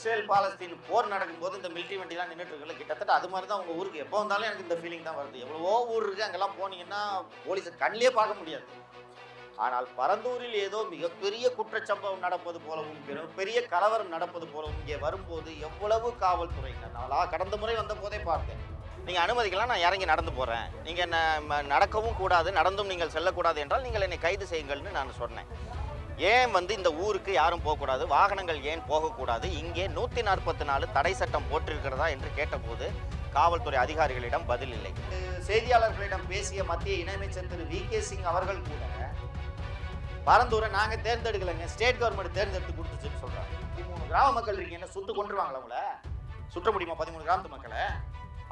Israel Palestine போர் நடக்கும்போது இந்த military வண்டிலாம் நின்றுட்டு இருக்குல்ல, கிட்டத்தட்ட அது மாதிரி தான் உங்கள் ஊருக்கு எப்போ வந்தாலும் எனக்கு இந்த ஃபீலிங் தான் வருது. எவ்வளவோ ஊர் இருக்குது, அங்கெல்லாம் போனீங்கன்னா போலீஸை கண்ணிலே பார்க்க முடியாது. ஆனால் பரந்தூரில் ஏதோ மிகப்பெரிய குற்றச்சம்பவம் நடப்பது போலவும் பெரிய கலவரம் நடப்பது போலவும் இங்கே வரும்போது எவ்வளவு காவல்துறையினர், நான் கடந்த முறை வந்த போதே பார்த்தேன். நீங்கள் அனுமதிக்கலாம், நான் இறங்கி நடந்து போகிறேன், நீங்கள் என்ன நடக்கவும் கூடாது, நடந்தும் நீங்கள் செல்லக்கூடாது என்றால் நீங்கள் என்னை கைது செய்யுங்கள்னு நான் சொன்னேன். ஏன் இந்த ஊருக்கு யாரும் போகக்கூடாது, வாகனங்கள் ஏன் போகக்கூடாது, இங்கே 144 தடை சட்டம் போட்டிருக்கிறதா என்று கேட்டபோது காவல்துறை அதிகாரிகளிடம் பதில் இல்லை. செய்தியாளர்களிடம் பேசிய மத்திய இணையமைச்சர் திரு வி.கே. சிங் அவர்கள் கூட பரந்தூரை நாங்கள் தேர்ந்தெடுக்கலைங்க, ஸ்டேட் கவர்மெண்ட் தேர்ந்தெடுத்து கொடுத்துச்சுன்னு சொல்றாங்க. 13 கிராம மக்கள் இருக்கீங்க, சுட்டு கொண்டுருவாங்களா உங்களை? சுற்ற முடியுமா 13 கிராமத்து மக்களை?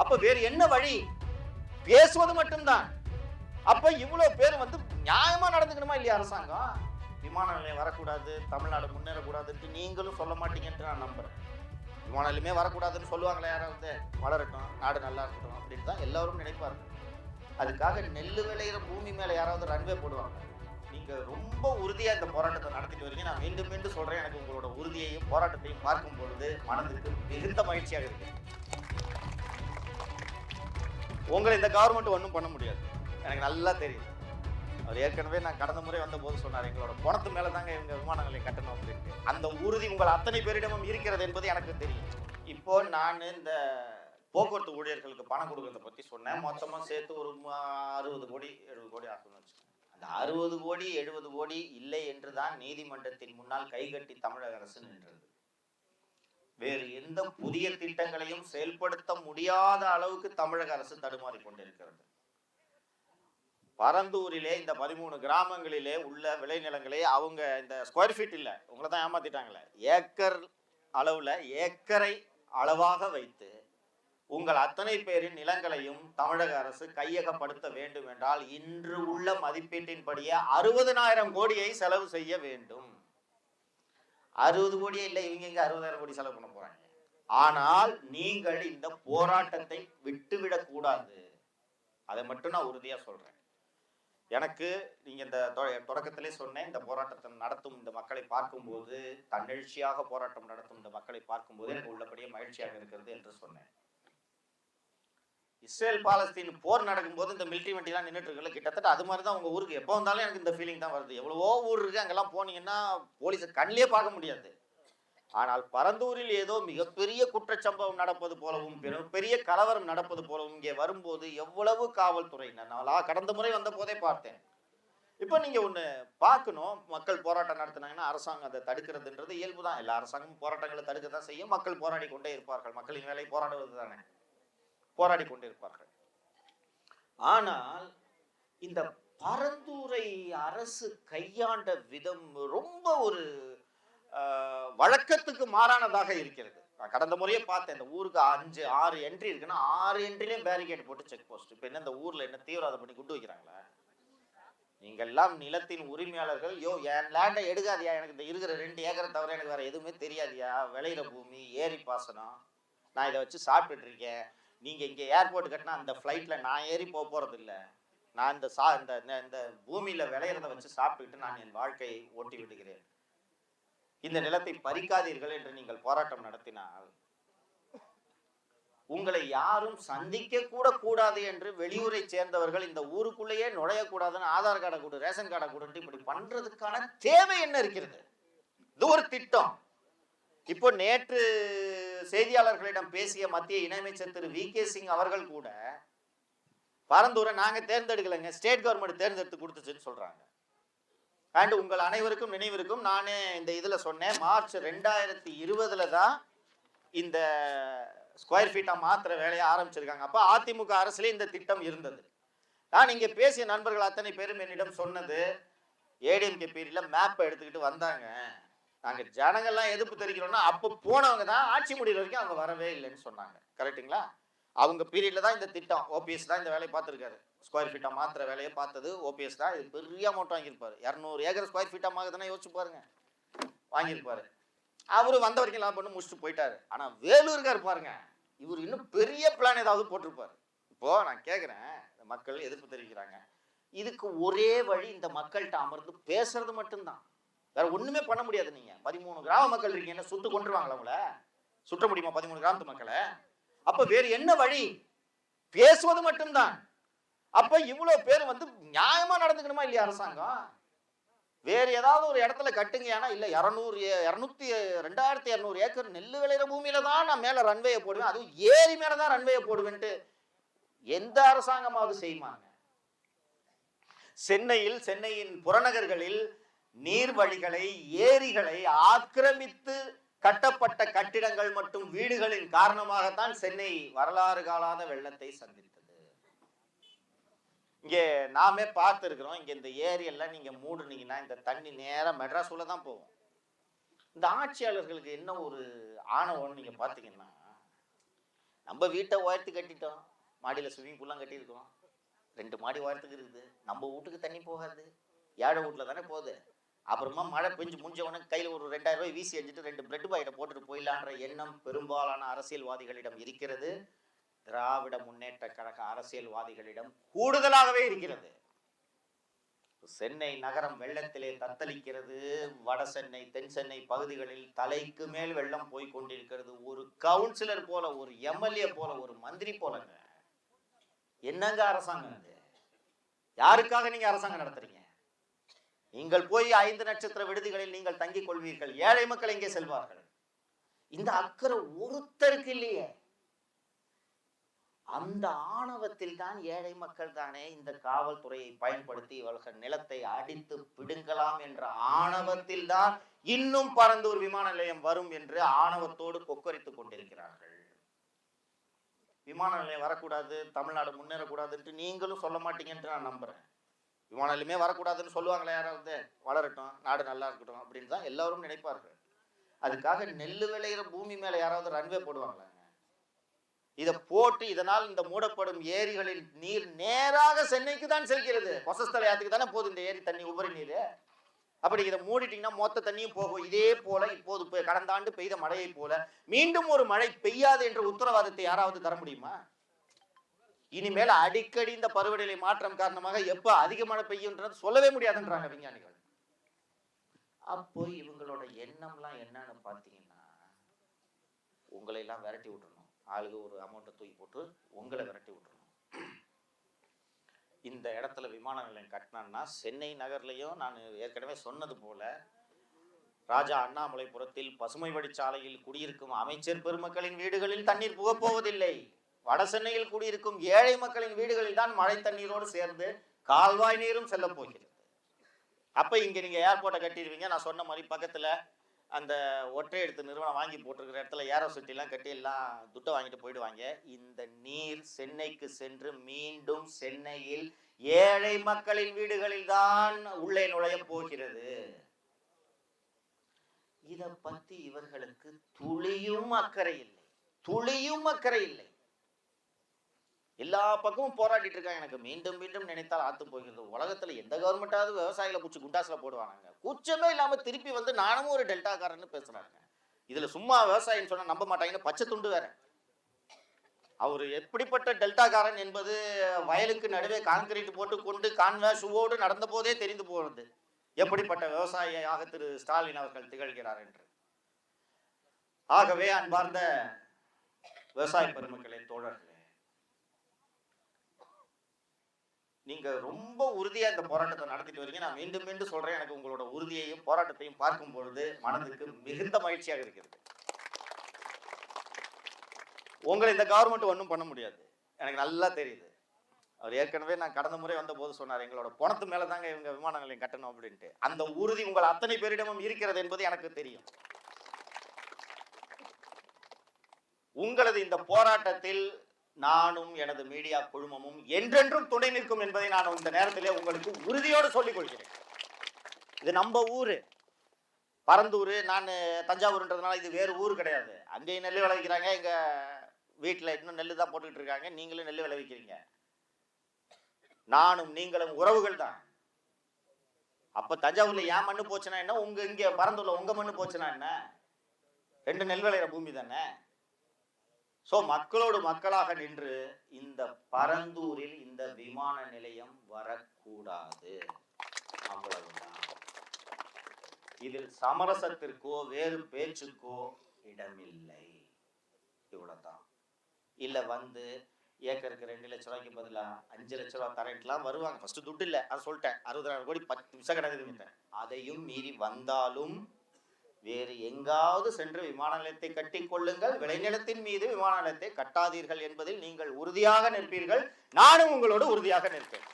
அப்ப வேறு என்ன வழி? பேசுவது மட்டும்தான். அப்ப இவ்வளவு பேர் நியாயமா நடந்துக்கணுமா இல்லையா? அரசாங்கம் விமான நிலையம் வரக்கூடாது, தமிழ்நாடு முன்னேறக்கூடாதுன்ட்டு நீங்களும் சொல்ல மாட்டீங்கன்ட்டு நான் நம்புறேன். விமான நிலையமே வரக்கூடாதுன்னு சொல்லுவாங்களே யாராவது, வளரட்டும், நாடு நல்லா இருக்கட்டும் அப்படின்னு தான் எல்லாரும் நினைப்பாங்க. அதுக்காக நெல் விளையிற பூமி மேல யாராவது ரன்வே போடுவாங்க. நீங்க ரொம்ப உறுதியா இந்த போராட்டத்தை நடத்திட்டு வரீங்க. நான் மீண்டும் மீண்டும் சொல்றேன், எனக்கு உங்களோட உறுதியையும் போராட்டத்தையும் பார்க்கும் பொழுது மனதுக்கு மிகுந்த மகிழ்ச்சியாக இருக்கு. உங்களை இந்த கவர்மெண்ட் ஒன்றும் பண்ண முடியாது, எனக்கு நல்லா தெரியும். அவர் ஏற்கனவே நான் கடந்த முறை வந்த போது சொன்னார், எங்களோட பணத்து மேல தாங்க இவங்க விமான நிலையம் கட்டணும் அப்படின்னு. அந்த உறுதி உங்கள் அத்தனை பேரிடமும் இருக்கிறது என்பது எனக்கு தெரியும். இப்போ நான் இந்த போக்குவரத்து ஊழியர்களுக்கு பணம் கொடுக்கறத பத்தி சொன்னேன். மொத்தமா சேர்த்து ஒரு 60 கோடி 70 கோடி ஆகணும்னு வச்சுக்கோங்க. அந்த 60 கோடி 70 கோடி இல்லை என்றுதான் நீதிமன்றத்தின் முன்னால் கைகட்டி தமிழக அரசு நின்றது. வேறு எந்த புதிய திட்டங்களையும் செயல்படுத்த முடியாத அளவுக்கு தமிழக அரசு தடுமாறி கொண்டிருக்கிறது. பரந்தூரிலே இந்த 13 கிராமங்களிலே உள்ள விளைநிலங்களே அவங்க இந்த ஸ்கொயர் ஃபீட் இல்லை, உங்களை தான் ஏமாத்திட்டாங்களே, ஏக்கர் அளவுல ஏக்கரை அளவாக வைத்து உங்கள் அத்தனை பேரின் நிலங்களையும் தமிழக அரசு கையகப்படுத்த வேண்டும் என்றால் இன்று உள்ள மதிப்பீட்டின்படியே 60,000 கோடியை செலவு செய்ய வேண்டும். 60 கோடியே இல்லை, இவங்க இங்க 60,000 கோடி செலவு பண்ண போறாங்க. ஆனால் நீங்கள் இந்த போராட்டத்தை விட்டுவிடக் கூடாது, அதை மட்டும் நான் உறுதியா சொல்றேன். எனக்கு நீங்க இந்த தொடக்கத்திலே சொன்னேன், இந்த போராட்டத்தை நடத்தும் இந்த மக்களை பார்க்கும்போது, தன்னெழுச்சியாக போராட்டம் நடத்தும் இந்த மக்களை பார்க்கும்போது எனக்கு உள்ளபடியே மகிழ்ச்சியாக இருக்கிறது என்று சொன்னேன். இஸ்ரேல் பாலஸ்தீன் போர் நடக்கும்போது இந்த மிலிட்ரி வண்டிலாம் நின்றுட்டு இருக்குல்ல, கிட்டத்தட்ட அது மாதிரி தான் உங்க ஊருக்கு எப்போ வந்தாலும் எனக்கு இந்த ஃபீலிங் தான் வருது. எவ்வளவோ ஊர் இருக்கு, அங்கெல்லாம் போனீங்கன்னா போலீஸை கண்ணிலே பார்க்க முடியாது. ஆனால் பரந்தூரில் ஏதோ மிகப்பெரிய குற்றச்சம்பவம் நடப்பது போலவும் பெரிய கலவரம் நடப்பது போலவும் இங்கே வரும்போது எவ்வளவு காவல்துறையினர், நான் கடந்த முறை வந்த போதே பார்த்தேன். இப்போ நீங்க ஒண்ணு பார்க்கணும், மக்கள் போராட்டம் நடத்தினாங்கன்னா அரசாங்கம் அதை தடுக்கிறதுன்றது இயல்பு தான். எல்லா அரசாங்கமும் போராட்டங்களை தடுக்க தான் செய்யும். மக்கள் போராடி கொண்டே இருப்பார்கள், மக்களின் வேலை போராடுவது தானே, போராடி கொண்டே இருப்பார்கள். ஆனால் இந்த பரந்தூரை அரசு கையாண்ட விதம் ரொம்ப ஒரு வழக்கத்துக்கு மாறானதாக இருக்கிறது. கடந்த முறையே பார்த்தேன், இந்த ஊருக்கு 5-6 என்ட்ரி இருக்குன்னா 6 என்ட்ரிலையும் பேரிகேட் போட்டு செக் போஸ்ட். இப்போ என்ன இந்த ஊர்ல என்ன தீவிரவாதம் பண்ணி குண்டு வைக்கிறாங்களா? நீங்கள் எல்லாம் நிலத்தின் உரிமையாளர்கள். என் லேண்டை எடுக்காதியா, எனக்கு இந்த இருக்கிற 2 ஏக்கரை தவிர எனக்கு வேற எதுவுமே தெரியாதியா, விளையிற பூமி, ஏரி பாசனம், நான் இதை வச்சு சாப்பிட்டுட்டு இருக்கேன். நீங்க இங்க ஏர்போர்ட் கட்டினா அந்த ஃபிளைட்ல நான் ஏறி போறது இல்லை, நான் இந்த பூமியில விளையிறத வச்சு சாப்பிட்டுக்கிட்டு நான் என் வாழ்க்கையை ஓட்டி விடுகிறேன். இந்த நிலத்தை பறிக்காதீர்கள் என்று நீங்கள் போராட்டம் நடத்தினால் உங்களை யாரும் சந்திக்க கூட கூடாது என்று வெளியூரை சேர்ந்தவர்கள் இந்த ஊருக்குள்ளேயே நுழையக்கூடாதுன்னு ஆதார் கார்டை கொடு, ரேஷன் கார்டை கொடுத்து இப்படி பண்றதுக்கான தேவை என்ன இருக்கிறது? இது ஒரு திட்டம். இப்போ நேற்று செய்தியாளர்களிடம் பேசிய மத்திய இணையமைச்சர் திரு வி.கே. சிங் அவர்கள் கூட பரந்தூரை நாங்க தேர்ந்தெடுக்கலைங்க, ஸ்டேட் கவர்மெண்ட் தேர்ந்தெடுத்து கொடுத்துச்சுன்னு சொல்றாங்க. அண்ட் உங்கள் அனைவருக்கும் நினைவிருக்கும், நானே இந்த இதில் சொன்னேன், மார்ச் 2020 தான் இந்த ஸ்கொயர் ஃபீட்டாக மாத்திர வேலையை ஆரம்பிச்சிருக்காங்க. அப்போ அதிமுக அரசுல இந்த திட்டம் இருந்தது. நான் இங்கே பேசிய நண்பர்கள் அத்தனை பேரும் என்னிடம் சொன்னது, ஏடிஎம்கே பீரியட்ல மேப்பை எடுத்துக்கிட்டு வந்தாங்க, நாங்கள் ஜனங்கள்லாம் எதிர்ப்பு தெரிவிக்கிறோம்னா அப்போ போனவங்க தான் ஆட்சி முடிகிற வரைக்கும் அவங்க வரவே இல்லைன்னு சொன்னாங்க. கரெக்டுங்களா? அவங்க பீரியட்ல தான் இந்த திட்டம், ஓபிஎஸ் தான் இந்த வேலையை பார்த்துருக்காரு. ஸ்கொயர் ஃபீட்டா மாத்திர வேலையை பார்த்தது ஓபிஎஸ் தான். இது பெரிய அமௌண்ட் வாங்கியிருப்பாரு, 200 ஏக்கர் ஸ்கொயர் ஃபீட்டா மாகுதுன்னா யோசிச்சு பாருங்க, வாங்கியிருப்பாரு. அவரு வந்த வரைக்கும் எல்லாம் பண்ணி முடிச்சுட்டு போயிட்டாரு. ஆனா வேலூருக்காரு பாருங்க, இவர் இன்னும் பெரிய பிளான் ஏதாவது போட்டிருப்பாரு. இப்போ நான் கேட்கிறேன், இந்த மக்கள் எதிர்ப்பு தெரிவிக்கிறாங்க, இதுக்கு ஒரே வழி இந்த மக்கள்கிட்ட அமர்ந்து பேசுறது மட்டும்தான், வேற ஒண்ணுமே பண்ண முடியாது. நீங்க 13 கிராம மக்கள் இருக்கீங்க, என்ன சுட்டு கொண்டுருவாங்களா உங்களை? சுற்ற முடியுமா 13 கிராமத்து மக்களை? அப்ப வேறு என்ன வழி? பேசுவது மட்டும்தான். அப்ப இவ்வளவு பேர் வந்து நியாயமா நடந்துக்கணுமா இல்லையா அரசாங்கம்? வேற ஏதாவது ஒரு இடத்துல கட்டுங்க. ஏன்னா இல்ல 2200 ஏக்கர் நெல்லு விளையிற பூமியில தான் நான் மேல ரன்வேயை போடுவேன், அதுவும் ஏரி மேலதான் ரன்வேயை போடுவேன்ட்டு எந்த அரசாங்கமாவது செய்யுமாங்க? சென்னையின் புறநகர்களில் நீர்வழிகளை, ஏரிகளை ஆக்கிரமித்து கட்டப்பட்ட கட்டிடங்கள் மற்றும் வீடுகளின் காரணமாகத்தான் சென்னை வரலாறு காலாத வெள்ளத்தை சந்தித்தது. இங்க நாமே பார்த்து இருக்கிறோம். இங்க இந்த ஏரி எல்லாம் நீங்க மூடுனீங்கன்னா இந்த தண்ணி நேரம் மெட்ராஸ் உள்ள தான் போகும். இந்த ஆட்சியாளர்களுக்கு என்ன ஒரு ஆணவம்னு நீங்க பாத்தீங்கன்னா, நம்ம வீட்டை உயர்த்தி கட்டிட்டோம், மாடியில ஸ்விம்மிங் பூல்லாம் கட்டியிருக்கோம், 2 மாடி உயரத்துக்கு இருக்குது, நம்ம வீட்டுக்கு தண்ணி போகாது, ஏழை வீட்டுல தானே போகுது. அப்புறமா மழை பெஞ்சு முடிஞ்சவனுக்கு கையில ஒரு 2000 ரூபாய் வீசி எஞ்சிட்டு 2 பிரெட் பாக்கெட்டை போட்டுட்டு போயிடலான்ற எண்ணம் பெரும்பாலான அரசியல்வாதிகளிடம் இருக்கிறது. திராவிட முன்னேற்ற கழக அரசியல்வாதிகளிடம் கூடுதலாகவே இருக்கிறது. சென்னை நகரம் வெள்ளத்திலே தத்தளிக்கிறது. வட சென்னை, தென் சென்னை பகுதிகளில் தலைக்கு மேல் வெள்ளம் போய் கொண்டிருக்கிறது. ஒரு கவுன்சிலர் போல, ஒரு எம்எல்ஏ போல, ஒரு மந்திரி போலங்க. என்னங்க அரசாங்கம் இது? யாருக்காக நீங்க அரசாங்கம் நடத்துறீங்க? நீங்கள் போய் 5 நட்சத்திர விடுதிகளில் நீங்கள் தங்கிக் கொள்வீர்கள், ஏழை மக்கள் எங்கே செல்வார்கள்? இந்த அக்கறை ஒருத்தருக்கு இல்லையே. அந்த ஆணவத்தில் தான் ஏழை மக்கள் தானே இந்த காவல்துறையை பயன்படுத்தி இவர்கள் நிலத்தை அடித்து பிடுங்கலாம் என்ற ஆணவத்தில் தான் இன்னும் பரந்தூர் விமான நிலையம் வரும் என்று ஆணவத்தோடு கொக்கரித்துக் கொண்டிருக்கிறார்கள். விமான நிலையம் வரக்கூடாது, தமிழ்நாடு முன்னேறக்கூடாதுன்ட்டு நீங்களும் சொல்ல மாட்டீங்க என்று நான் நம்புறேன். விமான நிலையமே வரக்கூடாதுன்னு சொல்லுவாங்களே யாராவது, வளரட்டும், நாடு நல்லா இருக்கட்டும் அப்படின்னு தான் எல்லாரும் நினைப்பார்கள். அதுக்காக நெல்லு விளையிற பூமி மேல யாராவது ரன்வே போடுவாங்களா? இதை போட்டு இதனால் இந்த மூடப்படும் ஏரிகளில் நீர் நேராக சென்னைக்கு தான் செல்கிறது. கொசஸ்தலையாத்துக்கு தானே போகுது இந்த ஏரி தண்ணி, உபரி நீர். அப்படி இதை மூடிட்டீங்கன்னா மொத்த தண்ணியும் போகும். இதே போல இப்போது கடந்த ஆண்டு பெய்த மழையை போல மீண்டும் ஒரு மழை பெய்யாது என்ற உத்தரவாதத்தை யாராவது தர முடியுமா? இனிமேல் அடிக்கடி இந்த பருவநிலை மாற்றம் காரணமாக எப்ப அதிக மழை பெய்யும்ன்றது சொல்லவே முடியாதுன்றாங்க விஞ்ஞானிகள். அப்போ இவங்களோட எண்ணம்லாம் என்னன்னு பாத்தீங்கன்னா, உங்களை எல்லாம் விரட்டி விட்டுறணும், ஆளுக்கு ஒரு அமௌண்ட்டை தூக்கி போட்டு உங்களை விரட்டி விட்டுறணும். இந்த இடத்துல விமான நிலையம் கட்டினான்னா சென்னை நகர்லையும் நான் ஏற்கனவே சொன்னது போல ராஜா அண்ணாமலைபுரத்தில் பசுமை வழிச்சாலையில் குடியிருக்கும் அமைச்சர் பெருமக்களின் வீடுகளில் தண்ணீர் புகப்போவதில்லை. வட சென்னையில் குடியிருக்கும் ஏழை மக்களின் வீடுகளில் தான் மழை தண்ணீரோடு சேர்ந்து கால்வாய் நீரும் செல்ல போகிறது. அப்ப இங்க நீங்க ஏர்போர்ட்டை கட்டிடுவீங்க, நான் சொன்ன மாதிரி பக்கத்துல அந்த ஒற்றை எடுத்து நிறுவனம் வாங்கி போட்டிருக்கிற இடத்துல ஏரோ சிட்டிலாம் கட்டி எல்லாம் துட்டை வாங்கிட்டு போயிடுவாங்க. இந்த நீர் சென்னைக்கு சென்று மீண்டும் சென்னையில் ஏழை மக்களின் வீடுகளில் தான் உள்ளே நுழைய போகிறது. இத பத்தி இவர்களுக்கு துளியும் அக்கறை இல்லை, துளியும் அக்கறை இல்லை. எல்லா பக்கமும் போராடிட்டு இருக்காங்க. எனக்கு மீண்டும் மீண்டும் நினைத்தால் ஆத்து போகிறது. உலகத்துல எந்த கவர்மெண்டாவது விவசாயிகளை பூச்சி குண்டாசுல போடுவாங்க? கூச்சமே இல்லாம திருப்பி வந்து நானும் ஒரு டெல்டாக்காரன்னு பேசுறாங்க. இதுல சும்மா விவசாயின்னு சொன்னா நம்ப மாட்டாங்கன்னு பச்சை துண்டு வேற. அவர் எப்படிப்பட்ட டெல்டாக்காரன் என்பது வயலுக்கு நடுவே கான்கிரீட் போட்டு கொண்டு கான்வா ஷூவோடு நடந்த போதே தெரிந்து போகிறது எப்படிப்பட்ட விவசாயியாக திரு ஸ்டாலின் அவர்கள் திகழ்கிறார் என்று. ஆகவே அன்பார்ந்த விவசாய பெருமக்களே, தோழர்களே, நீங்க ரொம்ப உறுதியா இந்த போராட்டத்தை நடத்திட்டு வரீங்க. நான் மீண்டும் மீண்டும் சொல்றேன், எனக்கு உங்களோட உறுதியையும் போராட்டத்தையும் பார்க்கும் பொழுது மனதுக்கு மிகுந்த மகிழ்ச்சியாக இருக்கிறது. உங்களை இந்த கவர்மெண்ட் ஒன்றும் பண்ண முடியாது, எனக்கு நல்லா தெரியுது. அவர் ஏற்கனவே நான் கடந்த முறை வந்த போது சொன்னார், எங்களோட பணத்து மேல தாங்க இவங்க விமான நிலையம் கட்டணும் அப்படின்ட்டு. அந்த உறுதி உங்கள் அத்தனை பேரிடமும் இருக்கிறது என்பது எனக்கு தெரியும். உங்களது இந்த போராட்டத்தில் நானும் எனது மீடியா குழுமமும் என்றென்றும் துணை நிற்கும் என்பதை நான் இந்த நேரத்திலே உங்களுக்கு உறுதியோடு சொல்லிக் கொள்கிறேன். இது நம்ம ஊரு பரந்தூர், நான் தஞ்சாவூர்ன்றதுனால இது வேறு ஊர் கிடையாது. அங்கேயும் நெல் விளைவிக்கிறாங்க, எங்க வீட்டில் இன்னும் நெல் தான் போட்டுக்கிட்டு இருக்காங்க, நீங்களும் நெல் விளைவிக்கிறீங்க. நானும் நீங்களும் உறவுகள் தான். அப்ப தஞ்சாவூர்ல ஏன் மண்ணு போச்சுன்னா என்ன, உங்க இங்க பரந்தூர்ல உங்க மண்ணு போச்சுன்னா என்ன? 2 நெல் விளையிற பூமி தானே. சோ மக்களோடு மக்களாக நின்று இந்த பரந்தூரில் இந்த விமான நிலையம் வரக்கூடாது, அவ்வளவுதான். இதில் சமரசத்திற்கோ வேறு பேச்சுக்கோ இடமில்லை. இவ்வளவு தான். இல்ல வந்து ஏக்கருக்கு 2 லட்ச ரூபாய்க்கு பதிலா 5 லட்ச ரூபாய் தரேன்லாம் வருவாங்க. ஃபர்ஸ்ட் துட்டு இல்ல, அதை சொல்லிட்டேன். 60,000 கோடி 10 நிமிஷம் கிடக்குதுன்னு. அதையும் மீறி வந்தாலும் வேறு எங்காவது சென்று விமான நிலையத்தை கட்டிக் கொள்ளுங்கள், விளைநிலத்தின் மீது விமான நிலையத்தை கட்டாதீர்கள் என்பதில் நீங்கள் உறுதியாக நிற்பீர்கள். நானும் உங்களோடு உறுதியாக நிற்பேன்.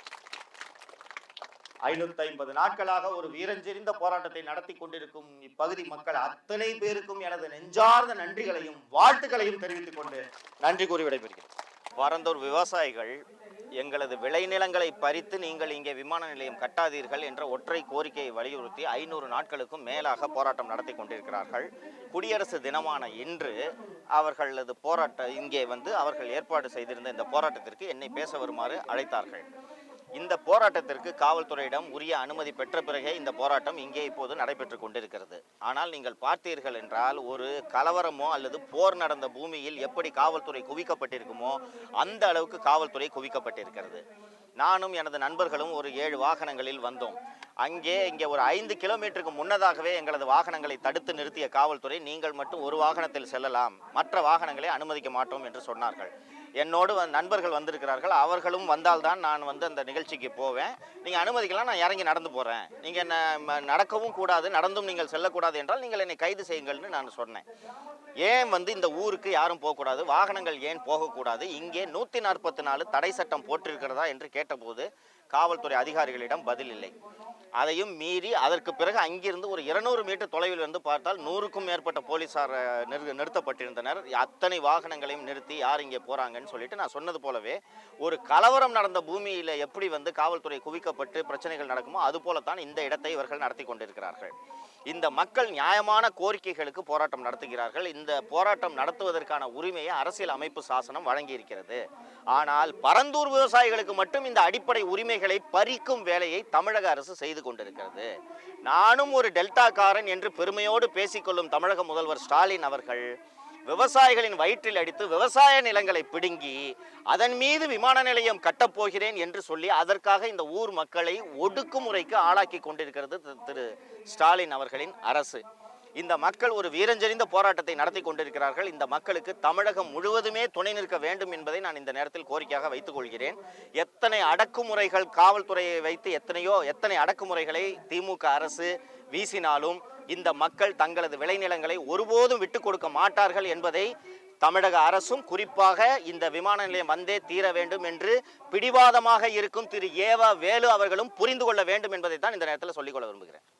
550 நாட்களாக ஒரு வீரஞ்செறிந்த போராட்டத்தை நடத்தி கொண்டிருக்கும் இப்பகுதி மக்கள் அத்தனை பேருக்கும் எனது நெஞ்சார்ந்த நன்றிகளையும் வாழ்த்துக்களையும் தெரிவித்துக் கொண்டு நன்றி கூறி விடைபெறுகிறேன். பரந்தூர் விவசாயிகள் எங்களது விளைநிலங்களை பறித்து நீங்கள் இங்கே விமான நிலையம் கட்டாதீர்கள் என்ற ஒற்றை கோரிக்கையை வலியுறுத்தி 500 நாட்களுக்கும் மேலாக போராட்டம் நடத்தி கொண்டிருக்கிறார்கள். குடியரசு தினமான இன்று அவர்களது இங்கே வந்து அவர்கள் ஏற்பாடு செய்திருந்த இந்த போராட்டத்திற்கு என்னை பேச வருமாறு அழைத்தார்கள். இந்த போராட்டத்திற்கு காவல்துறையிடம் உரிய அனுமதி பெற்ற பிறகே இந்த போராட்டம் இங்கே இப்போது நடைபெற்று கொண்டிருக்கிறது. ஆனால் நீங்கள் பார்த்தீர்கள் என்றால் ஒரு கலவரமோ அல்லது போர் நடந்த பூமியில் எப்படி காவல்துறை குவிக்கப்பட்டிருக்குமோ அந்த அளவுக்கு காவல்துறை குவிக்கப்பட்டிருக்கிறது. நானும் எனது நண்பர்களும் ஒரு 7 வாகனங்களில் வந்தோம். இங்கே ஒரு 5 கிலோமீட்டருக்கு முன்னதாகவே எங்களது வாகனங்களை தடுத்து நிறுத்திய காவல்துறை நீங்கள் மட்டும் ஒரு வாகனத்தில் செல்லலாம், மற்ற வாகனங்களை அனுமதிக்க மாட்டோம் என்று சொன்னார்கள். என்னோடு நண்பர்கள் வந்திருக்கிறார்கள். அவர்களும் வந்தால்தான் நான் வந்து அந்த நிகழ்ச்சிக்கு போவேன். நீங்கள் அனுமதிக்கலாம், நான் இறங்கி நடந்து போகிறேன். நீங்கள் என்ன நடக்கவும் கூடாது, நடந்தும் நீங்கள் செல்லக்கூடாது என்றால் நீங்கள் என்னை கைது செய்யுங்கள்னு நான் சொன்னேன். ஏன் வந்து இந்த ஊருக்கு யாரும் போகக்கூடாது, வாகனங்கள் ஏன் போகக்கூடாது, இங்கே 144 தடை சட்டம் போட்டிருக்கிறதா என்று கேட்டபோது காவல்துறை அதிகாரிகளிடம் பதில் இல்லை. அதையும் மீறி அதற்கு பிறகு அங்கிருந்து ஒரு 200 மீட்டர் தொலைவில் வந்து பார்த்தால் 100க்கும் மேற்பட்ட போலீசார் நிறுத்தப்பட்டிருந்தனர். அத்தனை வாகனங்களையும் நிறுத்தி யார் இங்கே போகிறாங்கன்னு சொல்லிட்டு நான் சொன்னது போலவே ஒரு கலவரம் நடந்த பூமியில் எப்படி வந்து காவல்துறை குவிக்கப்பட்டு பிரச்சனைகள் நடக்குமோ அது போலத்தான் இந்த இடத்தை இவர்கள் நடத்தி கொண்டிருக்கிறார்கள். இந்த மக்கள் நியாயமான கோரிக்கைகளுக்கு போராட்டம் நடத்துகிறார்கள். இந்த போராட்டம் நடத்துவதற்கான உரிமையை அரசியல் அமைப்பு சாசனம் வழங்கி இருக்கிறது. ஆனால் பரந்தூர் விவசாயிகளுக்கு மட்டும் இந்த அடிப்படை உரிமைகளை பறிக்கும் வேலையை தமிழக அரசு செய்து கொண்டிருக்கிறது. நானும் ஒரு டெல்டாக்காரன் என்று பெருமையோடு பேசிக்கொள்ளும் தமிழக முதல்வர் ஸ்டாலின் அவர்கள் விவசாயிகளின் வயிற்றில் அடித்து விவசாய நிலங்களை பிடுங்கி அதன் மீது விமான நிலையம் கட்டப்போகிறேன் என்று சொல்லி அதற்காக இந்த ஊர் மக்களை ஒடுக்குமுறைக்கு ஆளாக்கி கொண்டிருக்கிறது திரு ஸ்டாலின் அவர்களின் அரசு. இந்த மக்கள் ஒரு வீரஞ்செறிந்த போராட்டத்தை நடத்தி கொண்டிருக்கிறார்கள். இந்த மக்களுக்கு தமிழகம் முழுவதுமே துணை நிற்க வேண்டும் என்பதை நான் இந்த நேரத்தில் கோரிக்கையாக வைத்துக் கொள்கிறேன். எத்தனை அடக்குமுறைகள் காவல்துறையை வைத்து எத்தனை அடக்குமுறைகளை திமுக அரசு வீசினாலும் இந்த மக்கள் தங்களது விளைநிலங்களை ஒருபோதும் விட்டுக் கொடுக்க மாட்டார்கள் என்பதை தமிழக அரசும் குறிப்பாக இந்த விமான நிலையம் வந்தே தீர வேண்டும் என்று பிடிவாதமாக இருக்கும் திரு ஏவா வேலு அவர்களும் புரிந்து கொள்ள வேண்டும் என்பதை தான் இந்த நேரத்தில் சொல்லிக்கொள்ள விரும்புகிறேன்.